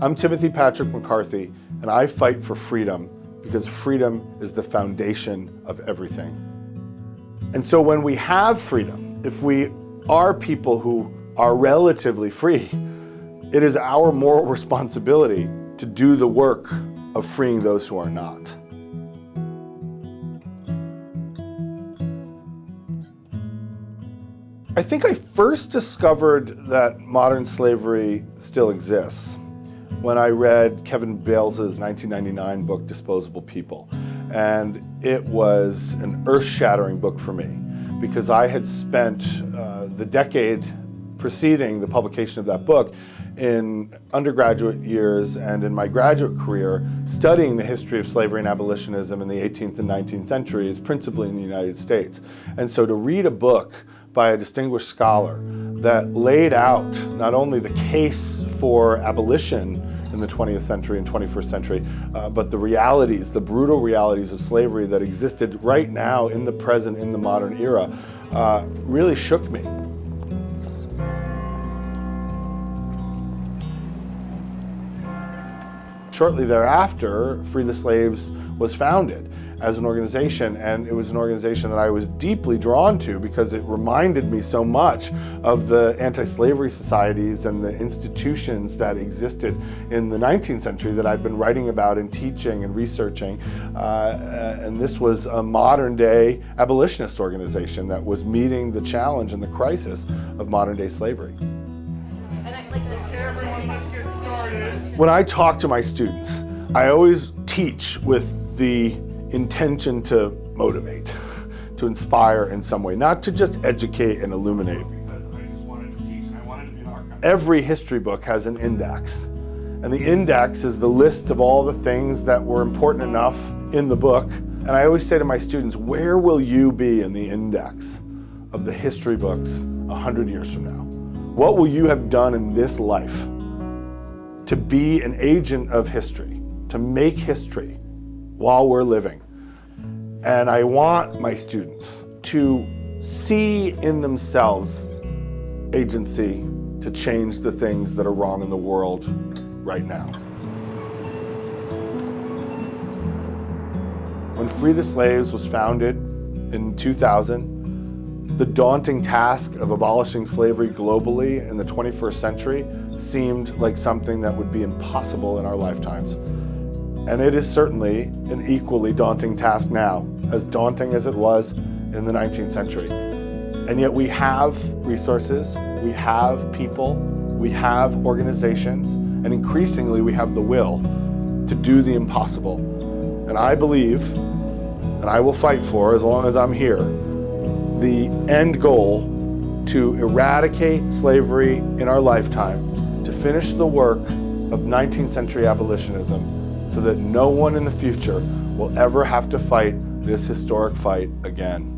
I'm FitzPatrick McCarthy, and I fight for freedom because freedom is the foundation of everything. And so when we have freedom, if we are people who are relatively free, it is our moral responsibility to do the work of freeing those who are not. I think I first discovered that modern slavery still exists when I read Kevin Bales's 1999 book, Disposable People. And it was an earth-shattering book for me because I had spent the decade preceding the publication of that book in undergraduate years and in my graduate career studying the history of slavery and abolitionism in the 18th and 19th centuries, principally in the United States. And so to read a book by a distinguished scholar that laid out not only the case for abolition in the 20th century and 21st century, but the realities, the brutal realities of slavery that existed right now in the present, in the modern era, really shook me. Shortly thereafter, Free the Slaves was founded as an organization, and it was an organization that I was deeply drawn to because it reminded me so much of the anti-slavery societies and the institutions that existed in the 19th century that I'd been writing about and teaching and researching. And this was a modern day abolitionist organization that was meeting the challenge and the crisis of modern day slavery. When I talk to my students, I always teach with the intention to motivate, to inspire in some way, not to just educate and illuminate. Because I just wanted to teach and I wanted to be an archive. Every history book has an index, and the index is the list of all the things that were important enough in the book. And I always say to my students, where will you be in the index of the history books 100 years from now? What will you have done in this life to be an agent of history, to make history while we're living? And I want my students to see in themselves agency to change the things that are wrong in the world right now. When Free the Slaves was founded in 2000, the daunting task of abolishing slavery globally in the 21st century seemed like something that would be impossible in our lifetimes. And it is certainly an equally daunting task now, as daunting as it was in the 19th century. And yet we have resources, we have people, we have organizations, and increasingly we have the will to do the impossible. And I believe, and I will fight for as long as I'm here, the end goal to eradicate slavery in our lifetime, to finish the work of 19th century abolitionism, so that no one in the future will ever have to fight this historic fight again.